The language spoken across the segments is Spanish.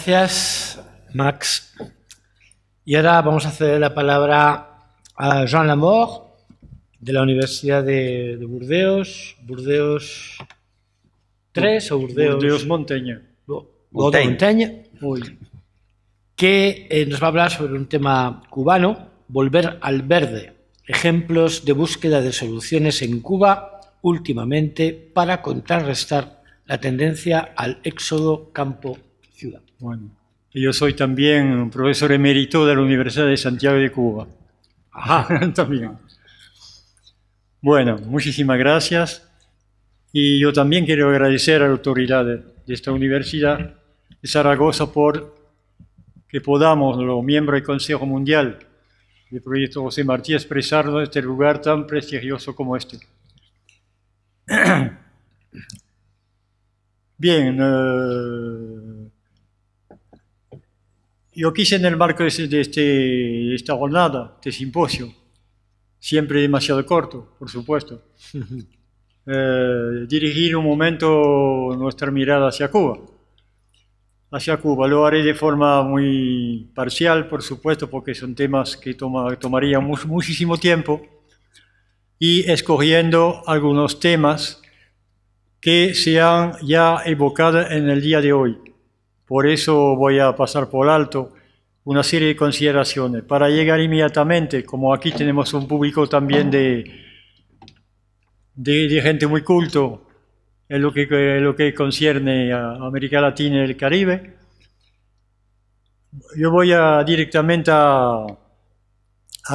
gracias, Max. Y ahora vamos a ceder la palabra a Jean Lamort, de la Universidad de Burdeos. ¿Burdeos 3 o Burdeos? Burdeos Montaigne. Montaigne. Que nos va a hablar sobre un tema cubano, volver al verde, ejemplos de búsqueda de soluciones en Cuba últimamente para contrarrestar la tendencia al éxodo campo-ciudad. Bueno, yo soy también profesor emérito de la Universidad de Santiago de Cuba. Ajá. También. Bueno, muchísimas gracias. Y yo también quiero agradecer a la autoridad de esta universidad de Zaragoza por que podamos, los miembros del Consejo Mundial del Proyecto José Martí, expresarnos en este lugar tan prestigioso como este. Bien, yo quise en el marco de esta jornada, de simposio, siempre demasiado corto, por supuesto, dirigir un momento nuestra mirada hacia Cuba. Lo haré de forma muy parcial, por supuesto, porque son temas que tomarían muchísimo tiempo, y escogiendo algunos temas que se han ya evocado en el día de hoy. Por eso voy a pasar por alto una serie de consideraciones, para llegar inmediatamente, como aquí tenemos un público también de gente muy culto en lo que concierne a América Latina y el Caribe. Yo voy directamente a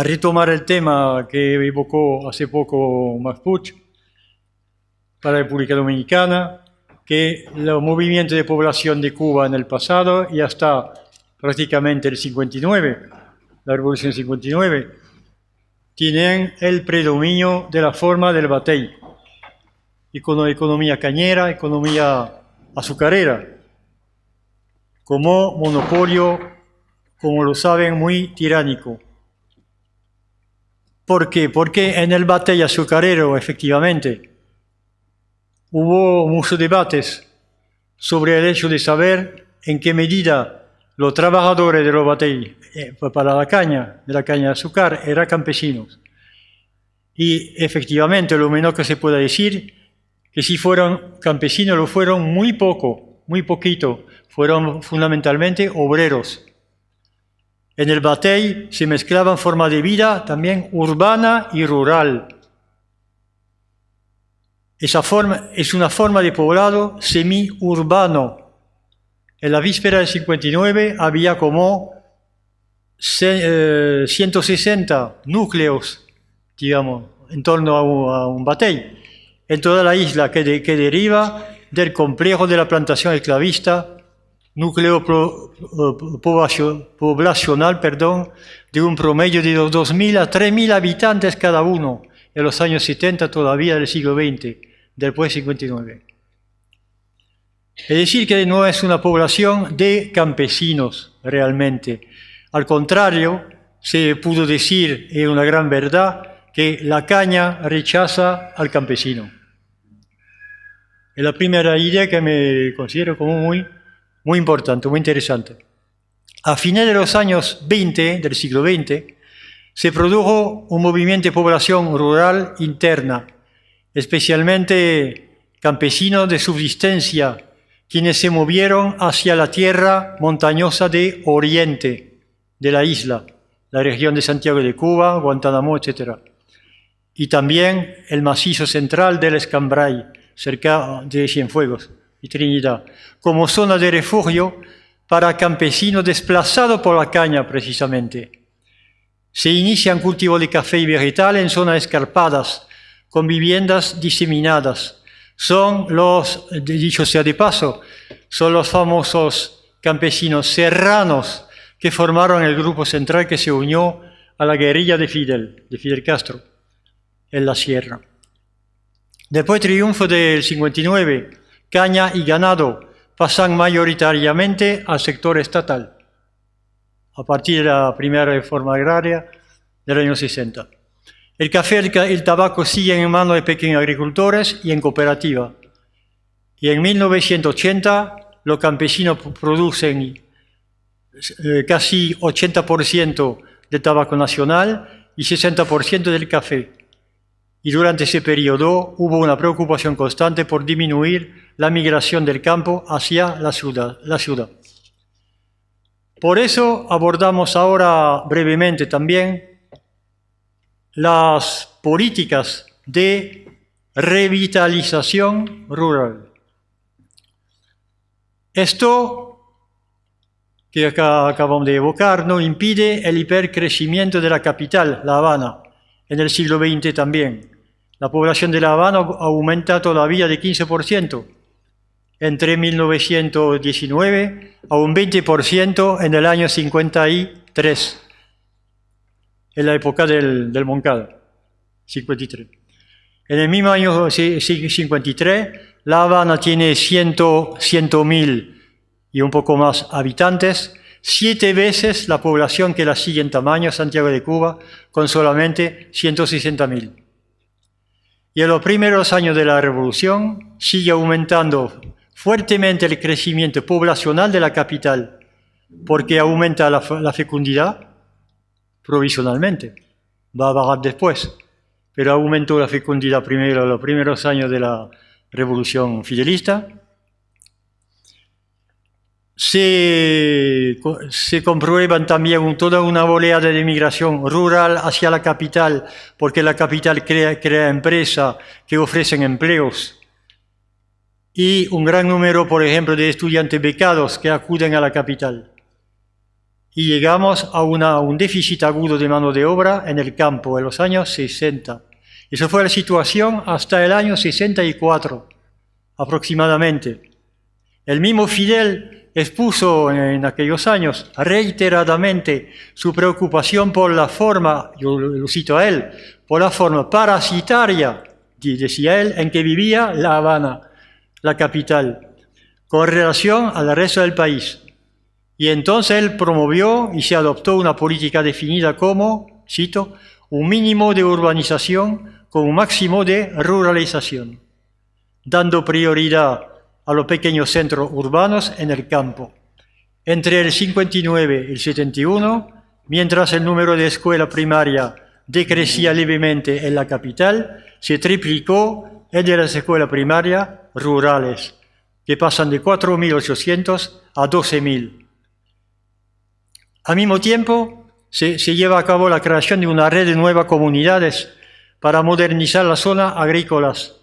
retomar el tema que evocó hace poco Max Puig para la República Dominicana, que los movimientos de población de Cuba en el pasado y hasta prácticamente el 59, la Revolución 59, tienen el predominio de la forma del batey, economía cañera, economía azucarera, como monopolio, como lo saben, muy tiránico. ¿Por qué? Porque en el batey azucarero, efectivamente, hubo muchos debates sobre el hecho de saber en qué medida los trabajadores de los batey para la caña, de la caña de azúcar, eran campesinos. Y efectivamente, lo menos que se puede decir, que si fueron campesinos, lo fueron muy poquito, fueron fundamentalmente obreros. En el batey se mezclaban formas de vida también urbana y rural. Esa forma es una forma de poblado semi-urbano. En la víspera del 59 había como 160 núcleos, digamos, en torno a un batey, en toda la isla que deriva del complejo de la plantación esclavista, núcleo poblacional, de un promedio de 2.000 a 3.000 habitantes cada uno en los años 70 todavía del siglo XX, después del 59. Es decir, que no es una población de campesinos realmente. Al contrario, se pudo decir, es una gran verdad, que la caña rechaza al campesino. Es la primera idea que me considero como muy importante, muy interesante. A fines de los años 20 del siglo XX, se produjo un movimiento de población rural interna, especialmente campesinos de subsistencia, quienes se movieron hacia la tierra montañosa de oriente de la isla, la región de Santiago de Cuba, Guantánamo, etc. Y también el macizo central del Escambray, cerca de Cienfuegos y Trinidad, como zona de refugio para campesinos desplazados por la caña, precisamente. Se inician cultivos de café y vegetal en zonas escarpadas, con viviendas diseminadas. Son los, dicho sea de paso, son los famosos campesinos serranos que formaron el grupo central que se unió a la guerrilla de Fidel Castro, en la sierra. Después del triunfo del 59, caña y ganado pasan mayoritariamente al sector estatal, a partir de la primera reforma agraria del año 60. El café y el tabaco siguen en manos de pequeños agricultores y en cooperativa. Y en 1980 los campesinos producen casi 80% del tabaco nacional y 60% del café. Y durante ese periodo hubo una preocupación constante por disminuir la migración del campo hacia la ciudad. Por eso abordamos ahora brevemente también las políticas de revitalización rural. Esto que acá acabamos de evocar no impide el hipercrecimiento de la capital, La Habana, en el siglo XX también. La población de La Habana aumenta todavía de 15% entre 1919 a un 20% en el año 53, en la época del Moncada, 53. En el mismo año 53, La Habana tiene 100.000 y un poco más habitantes, 7 veces la población que la sigue en tamaño, Santiago de Cuba, con solamente 160.000. Y en los primeros años de la Revolución sigue aumentando fuertemente el crecimiento poblacional de la capital, porque aumenta la fecundidad provisionalmente, va a bajar después, pero aumentó la fecundidad primero en los primeros años de la Revolución Fidelista. Se comprueban también toda una oleada de migración rural hacia la capital, porque la capital crea empresas que ofrecen empleos. Y un gran número, por ejemplo, de estudiantes becados que acuden a la capital. Y llegamos a un déficit agudo de mano de obra en el campo en los años 60. Esa fue la situación hasta el año 64, aproximadamente. El mismo Fidel expuso en aquellos años reiteradamente su preocupación por la forma, yo lo cito a él, por la forma parasitaria, decía él, en que vivía La Habana, la capital, con relación al resto del país. Y entonces él promovió y se adoptó una política definida como, cito, un mínimo de urbanización con un máximo de ruralización, dando prioridad a los pequeños centros urbanos en el campo. Entre el 59 y el 71, mientras el número de escuela primaria decrecía levemente en la capital, se triplicó el de las escuelas primarias rurales, que pasan de 4.800 a 12.000. Al mismo tiempo, se lleva a cabo la creación de una red de nuevas comunidades para modernizar las zonas agrícolas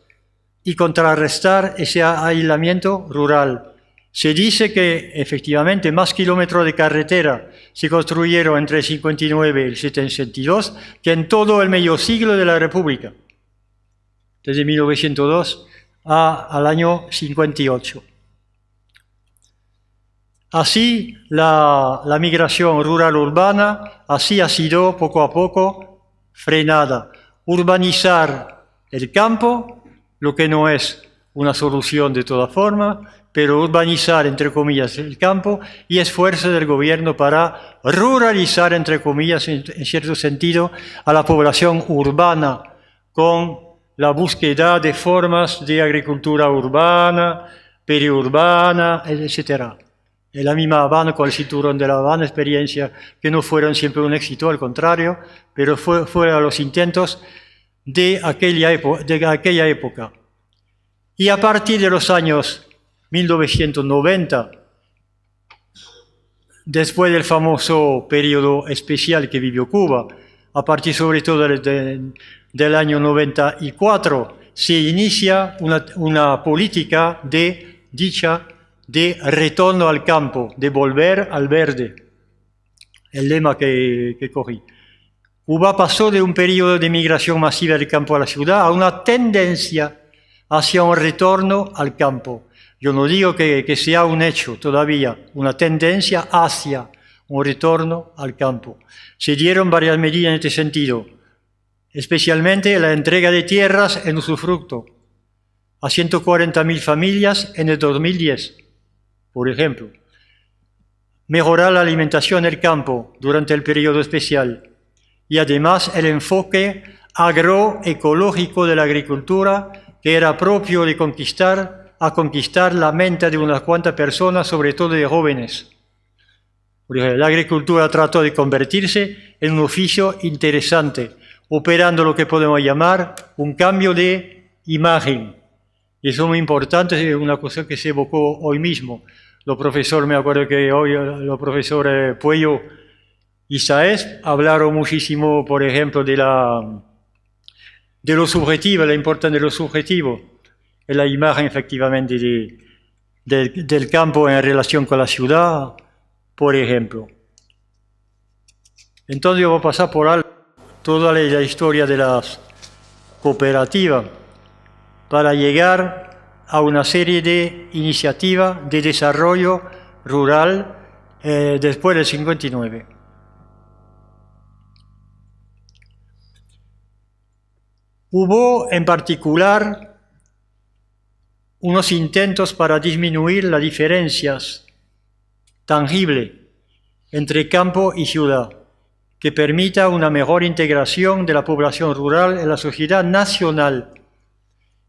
y contrarrestar ese aislamiento rural. Se dice que efectivamente más kilómetros de carretera se construyeron entre el 59 y el 72 que en todo el medio siglo de la República, desde 1902 al año 58. Así, la migración rural-urbana así ha sido poco a poco frenada. Urbanizar el campo, lo que no es una solución de toda forma, pero urbanizar, entre comillas, el campo y esfuerzo del gobierno para ruralizar, entre comillas, en cierto sentido, a la población urbana, con la búsqueda de formas de agricultura urbana, periurbana, etc. En la misma Habana, con el cinturón de La Habana, experiencia que no fueron siempre un éxito, al contrario, pero fueron los intentos de aquella época. Y a partir de los años 1990, después del famoso periodo especial que vivió Cuba, a partir sobre todo del año 94, se inicia una política de retorno al campo, de volver al verde, el lema que cogí. Cuba pasó de un periodo de migración masiva del campo a la ciudad a una tendencia hacia un retorno al campo. Yo no digo que sea un hecho todavía, una tendencia hacia un retorno al campo. Se dieron varias medidas en este sentido, especialmente la entrega de tierras en usufructo a 140.000 familias en el 2010, por ejemplo. Mejorar la alimentación en el campo durante el periodo especial. Y además el enfoque agroecológico de la agricultura, que era propio de conquistar la mente de unas cuantas personas, sobre todo de jóvenes. Por ejemplo, la agricultura trató de convertirse en un oficio interesante, operando lo que podemos llamar un cambio de imagen. Y eso es muy importante, es una cosa que se evocó hoy mismo. Los profesores, me acuerdo que hoy los profesores Puello y Saez hablaron muchísimo, por ejemplo, de lo subjetivo, la importancia de lo subjetivo, en la imagen efectivamente del campo en relación con la ciudad, por ejemplo. Entonces yo voy a pasar por alto toda la historia de las cooperativas para llegar a una serie de iniciativas de desarrollo rural después del 59. Hubo en particular unos intentos para disminuir las diferencias tangibles entre campo y ciudad, que permita una mejor integración de la población rural en la sociedad nacional.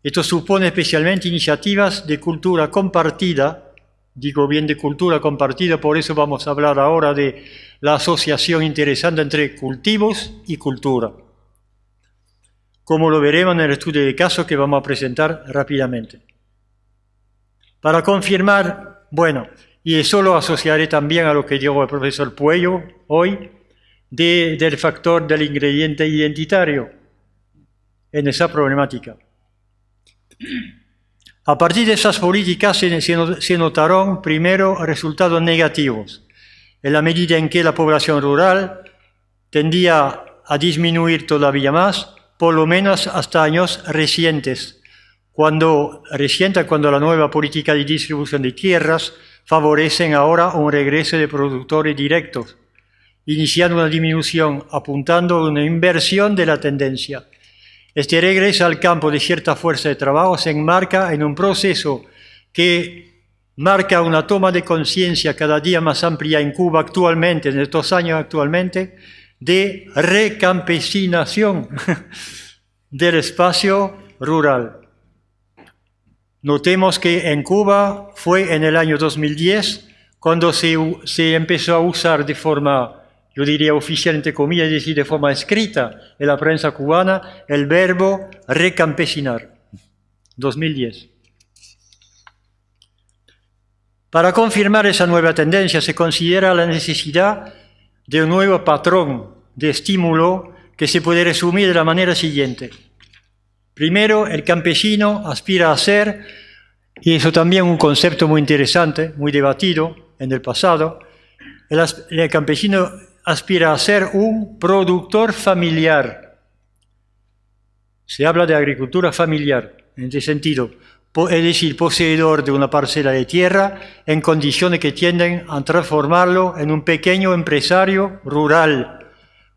Esto supone especialmente iniciativas de cultura compartida, digo bien de cultura compartida, por eso vamos a hablar ahora de la asociación interesante entre cultivos y cultura, como lo veremos en el estudio de caso que vamos a presentar rápidamente. Para confirmar, bueno, y eso lo asociaré también a lo que dijo el profesor Puello hoy, del factor del ingrediente identitario en esa problemática. A partir de esas políticas se notaron primero resultados negativos, en la medida en que la población rural tendía a disminuir todavía más, por lo menos hasta años recientes, cuando la nueva política de distribución de tierras favorecen ahora un regreso de productores directos, iniciando una disminución, apuntando a una inversión de la tendencia. Este regreso al campo de cierta fuerza de trabajo se enmarca en un proceso que marca una toma de conciencia cada día más amplia en Cuba actualmente, en estos años actualmente, de recampesinación del espacio rural. Notemos que en Cuba fue en el año 2010 cuando se empezó a usar de forma, yo diría oficial, entre comillas, es decir, de forma escrita en la prensa cubana, el verbo recampesinar. 2010. Para confirmar esa nueva tendencia se considera la necesidad de un nuevo patrón de estímulo que se puede resumir de la manera siguiente. Primero, el campesino aspira a ser, y eso también un concepto muy interesante, muy debatido en el pasado, el campesino aspira a ser un productor familiar. Se habla de agricultura familiar, en ese sentido, es decir, poseedor de una parcela de tierra en condiciones que tienden a transformarlo en un pequeño empresario rural,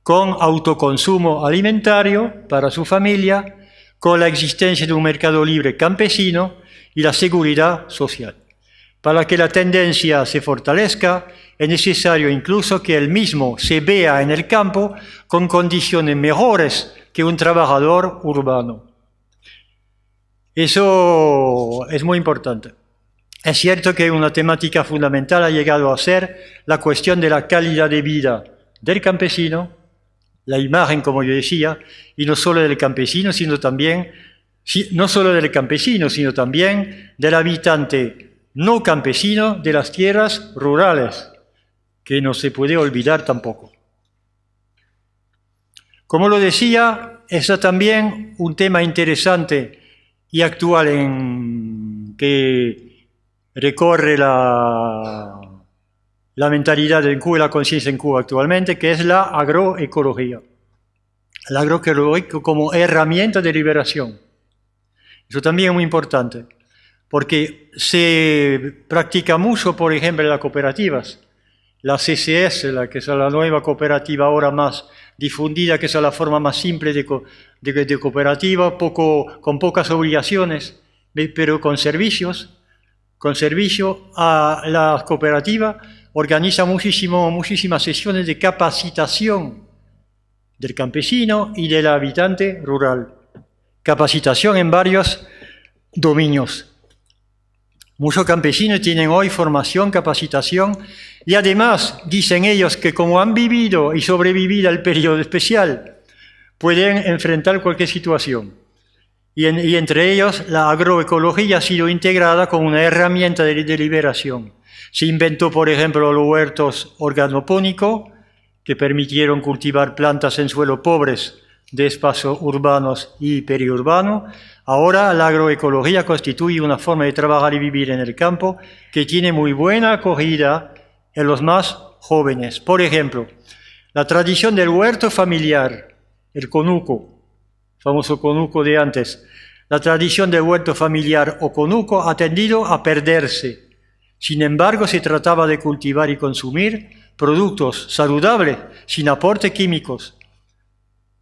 con autoconsumo alimentario para su familia, con la existencia de un mercado libre campesino y la seguridad social. Para que la tendencia se fortalezca, es necesario incluso que él mismo se vea en el campo con condiciones mejores que un trabajador urbano. Eso es muy importante. Es cierto que una temática fundamental ha llegado a ser la cuestión de la calidad de vida del campesino, la imagen, como yo decía, y no solo del campesino, sino también del habitante no campesino de las tierras rurales, que no se puede olvidar tampoco. Como lo decía, es también un tema interesante y actual que recorre la mentalidad en Cuba y la conciencia en Cuba actualmente, que es la agroecología. La agroecología como herramienta de liberación. Eso también es muy importante, porque se practica mucho, por ejemplo, en las cooperativas. La CCS, que es la nueva cooperativa ahora más difundida, que es la forma más simple de cooperativa, con pocas obligaciones, pero con servicios. Con servicio a la cooperativa organiza muchísimas sesiones de capacitación del campesino y del habitante rural. Capacitación en varios dominios. Muchos campesinos tienen hoy formación, capacitación y además dicen ellos que como han vivido y sobrevivido al periodo especial, pueden enfrentar cualquier situación. Y entre ellos la agroecología ha sido integrada como una herramienta de liberación. Se inventó, por ejemplo, los huertos organopónicos, que permitieron cultivar plantas en suelos pobres de espacios urbanos y periurbanos. Ahora la agroecología constituye una forma de trabajar y vivir en el campo que tiene muy buena acogida en los más jóvenes. Por ejemplo, la tradición del huerto familiar, el conuco, famoso conuco de antes. La tradición del huerto familiar o conuco ha tendido a perderse. Sin embargo, se trataba de cultivar y consumir productos saludables, sin aportes químicos.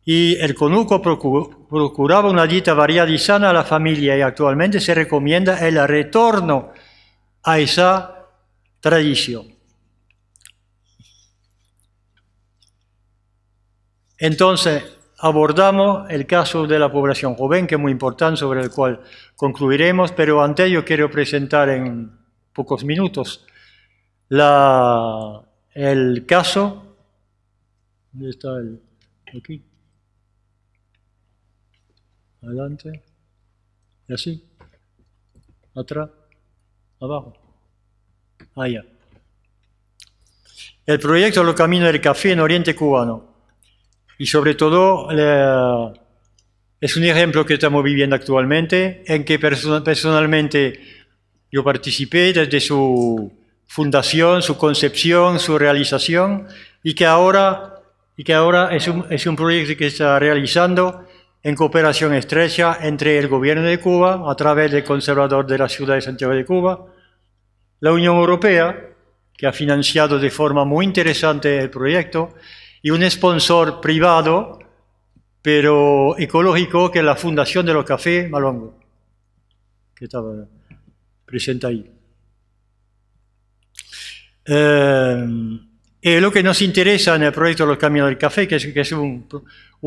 Y el conuco procuraba una dieta variada y sana a la familia y actualmente se recomienda el retorno a esa tradición. Entonces, abordamos el caso de la población joven, que es muy importante, sobre el cual concluiremos, pero antes yo quiero presentar en pocos minutos el caso. ¿Dónde está el? Aquí. Adelante. Y así. Atrás. Abajo. Allá. El proyecto Los Caminos del Café en Oriente Cubano. Y sobre todo, es un ejemplo que estamos viviendo actualmente, en que personalmente yo participé desde su fundación, su concepción, su realización, y que ahora es un proyecto que se está realizando en cooperación estrecha entre el gobierno de Cuba, a través del conservador de la ciudad de Santiago de Cuba, la Unión Europea, que ha financiado de forma muy interesante el proyecto, y un sponsor privado, pero ecológico, que es la Fundación de los Cafés Malongo, que estaba presente ahí. Y lo que nos interesa en el proyecto Los Caminos del Café, que es un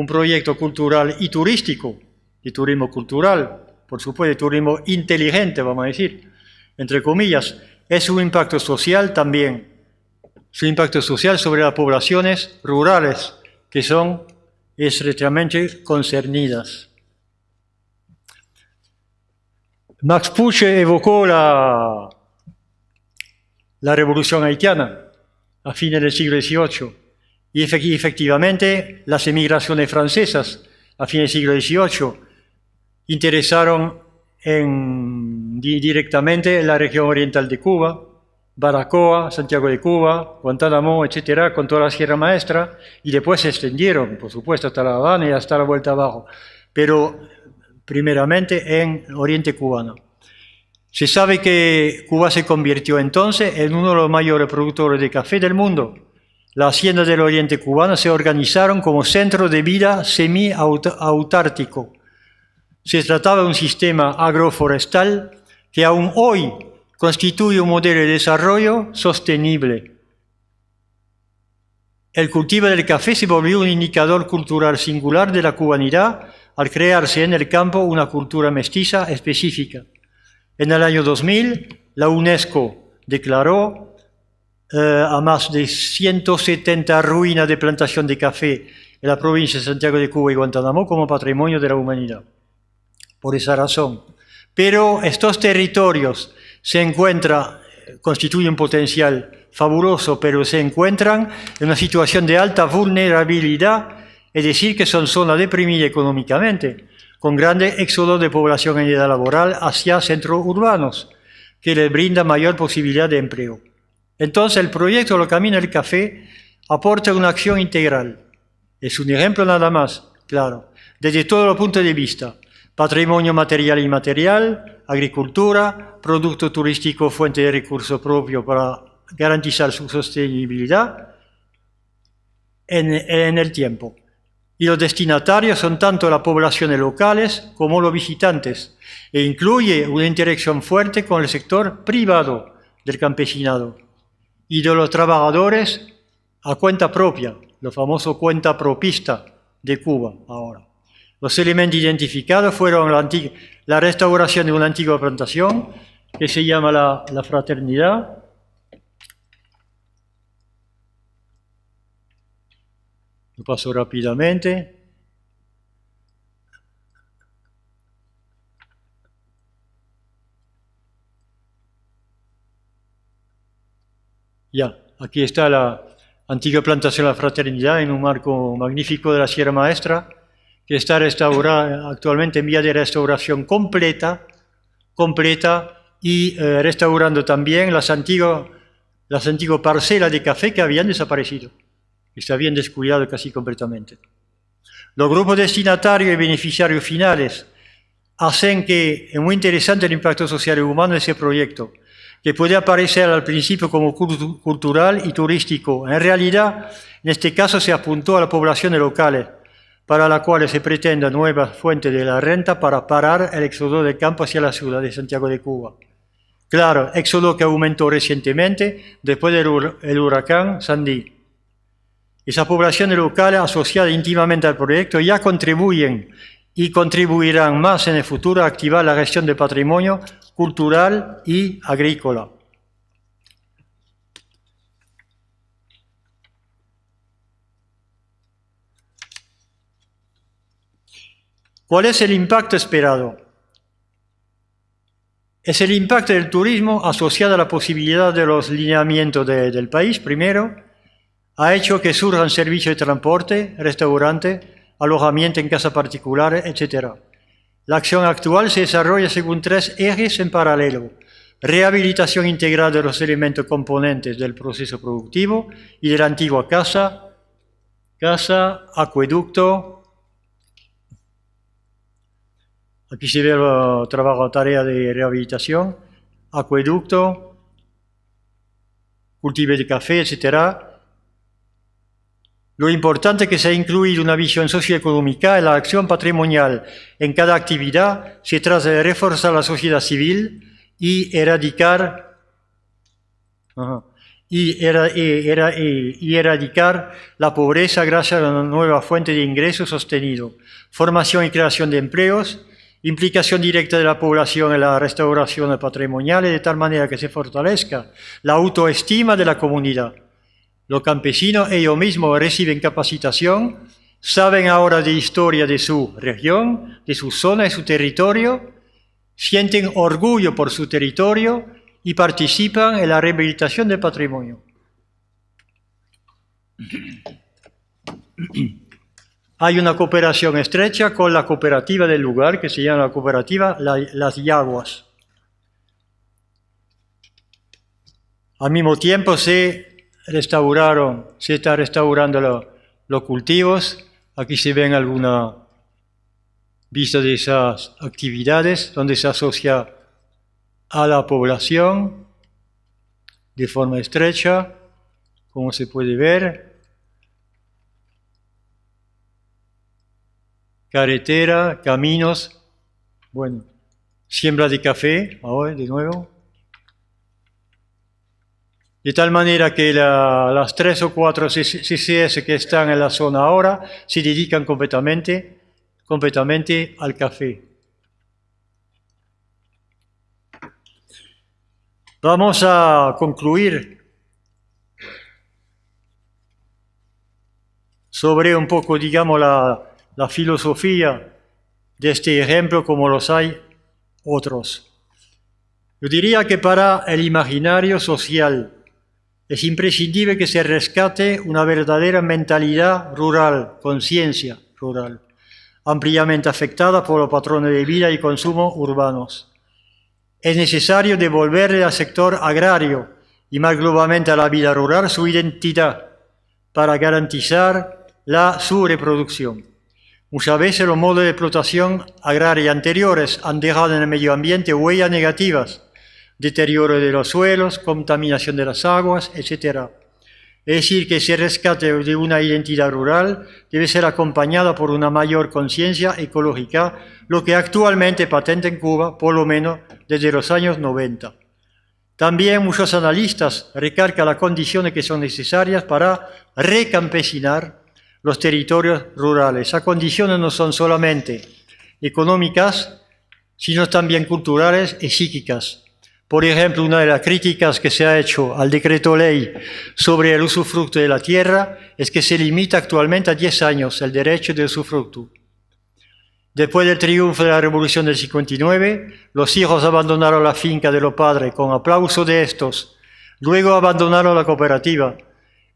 proyecto cultural y turístico, de turismo cultural, por supuesto, de turismo inteligente, vamos a decir, entre comillas, es su impacto social también. Su impacto social sobre las poblaciones rurales que son estrechamente concernidas. Max Puche evocó la revolución haitiana a fines del siglo XVIII y efectivamente las emigraciones francesas a fines del siglo XVIII interesaron directamente en la región oriental de Cuba, Baracoa, Santiago de Cuba, Guantánamo, etcétera, con toda la Sierra Maestra, y después se extendieron, por supuesto, hasta La Habana y hasta la vuelta abajo, pero primeramente en Oriente Cubano. Se sabe que Cuba se convirtió entonces en uno de los mayores productores de café del mundo. Las haciendas del Oriente Cubano se organizaron como centro de vida semi-autártico. Se trataba de un sistema agroforestal que aún hoy constituye un modelo de desarrollo sostenible. El cultivo del café se volvió un indicador cultural singular de la cubanidad al crearse en el campo una cultura mestiza específica. En el año 2000, la UNESCO declaró a más de 170 ruinas de plantación de café en la provincia de Santiago de Cuba y Guantánamo como patrimonio de la humanidad. Por esa razón. Pero estos territorios constituyen un potencial fabuloso, pero se encuentran en una situación de alta vulnerabilidad, es decir, que son zonas deprimidas económicamente, con grandes éxodos de población en edad laboral hacia centros urbanos, que les brinda mayor posibilidad de empleo. Entonces, el proyecto Los Caminos del Café aporta una acción integral. Es un ejemplo nada más, claro, desde todos los puntos de vista. Patrimonio material e inmaterial, agricultura, producto turístico, fuente de recursos propios para garantizar su sostenibilidad en el tiempo. Y los destinatarios son tanto las poblaciones locales como los visitantes, e incluye una interacción fuerte con el sector privado del campesinado y de los trabajadores a cuenta propia, lo famoso cuenta propista de Cuba ahora. Los elementos identificados fueron la restauración de una antigua plantación, que se llama la fraternidad. Lo paso rápidamente. Ya, aquí está la antigua plantación de la Fraternidad en un marco magnífico de la Sierra Maestra, que está restaurada actualmente en vía de restauración completa y restaurando también las antiguas parcelas de café que habían desaparecido, que se habían descuidado casi completamente. Los grupos destinatarios y beneficiarios finales hacen que es muy interesante el impacto social y humano de ese proyecto, que puede aparecer al principio como cultural y turístico. En realidad, en este caso se apuntó a la población locales, para la cual se pretende nuevas fuentes de la renta para parar el éxodo del campo hacia la ciudad de Santiago de Cuba. Claro, éxodo que aumentó recientemente después del huracán Sandy. Esas poblaciones locales asociadas íntimamente al proyecto ya contribuyen y contribuirán más en el futuro a activar la gestión del patrimonio cultural y agrícola. ¿Cuál es el impacto esperado? Es el impacto del turismo asociado a la posibilidad de los lineamientos del país, primero, ha hecho que surjan servicios de transporte, restaurante, alojamiento en casa particular, etc. La acción actual se desarrolla según 3 ejes en paralelo: rehabilitación integral de los elementos componentes del proceso productivo y de la antigua casa, acueducto. Aquí se ve el trabajo, tarea de rehabilitación, acueducto, cultivo de café, etc. Lo importante es que se ha incluido una visión socioeconómica en la acción patrimonial. En cada actividad se trata de reforzar la sociedad civil y erradicar la pobreza gracias a una nueva fuente de ingresos sostenido, formación y creación de empleos, implicación directa de la población en la restauración patrimonial de tal manera que se fortalezca la autoestima de la comunidad. Los campesinos ellos mismos reciben capacitación, saben ahora de historia de su región, de su zona, de su territorio, sienten orgullo por su territorio y participan en la rehabilitación del patrimonio. Hay una cooperación estrecha con la cooperativa del lugar, que se llama la cooperativa Las Yaguas. Al mismo tiempo se está restaurando los cultivos. Aquí se ven algunas vistas de esas actividades donde se asocia a la población de forma estrecha, como se puede ver. Carretera, caminos, bueno, siembra de café, ahora de nuevo. De tal manera que las 3 o 4 CCS que están en la zona ahora se dedican completamente al café. Vamos a concluir sobre un poco, digamos, la filosofía de este ejemplo, como los hay otros. Yo diría que para el imaginario social es imprescindible que se rescate una verdadera mentalidad rural, conciencia rural, ampliamente afectada por los patrones de vida y consumo urbanos. Es necesario devolverle al sector agrario y más globalmente a la vida rural su identidad para garantizar su reproducción. Muchas veces los modos de explotación agraria anteriores han dejado en el medio ambiente huellas negativas, deterioro de los suelos, contaminación de las aguas, etc. Es decir, que ese rescate de una identidad rural debe ser acompañada por una mayor conciencia ecológica, lo que actualmente patente en Cuba, por lo menos desde los años 90. También muchos analistas recalcan las condiciones que son necesarias para recampesinar los territorios rurales. Esas condiciones no son solamente económicas, sino también culturales y psíquicas. Por ejemplo, una de las críticas que se ha hecho al decreto ley sobre el usufructo de la tierra es que se limita actualmente a 10 años el derecho de usufructo. Después del triunfo de la Revolución del 59, los hijos abandonaron la finca de los padres con aplauso de estos. Luego abandonaron la cooperativa.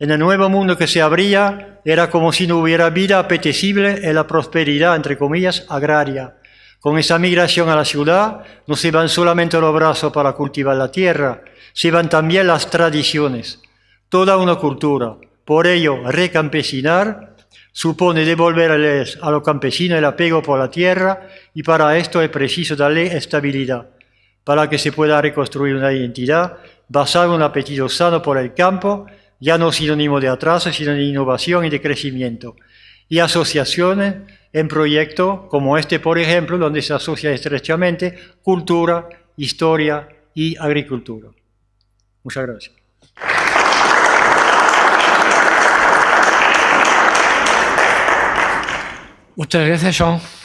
En el nuevo mundo que se abría, era como si no hubiera vida apetecible en la prosperidad, entre comillas, agraria. Con esa migración a la ciudad, no se van solamente los brazos para cultivar la tierra, se van también las tradiciones, toda una cultura. Por ello, recampesinar supone devolverles a los campesinos el apego por la tierra y para esto es preciso darle estabilidad, para que se pueda reconstruir una identidad basada en un apetito sano por el campo, ya no sinónimo de atraso, sino de innovación y de crecimiento. Y asociaciones en proyectos como este, por ejemplo, donde se asocia estrechamente cultura, historia y agricultura. Muchas gracias. Muchas gracias, Jean.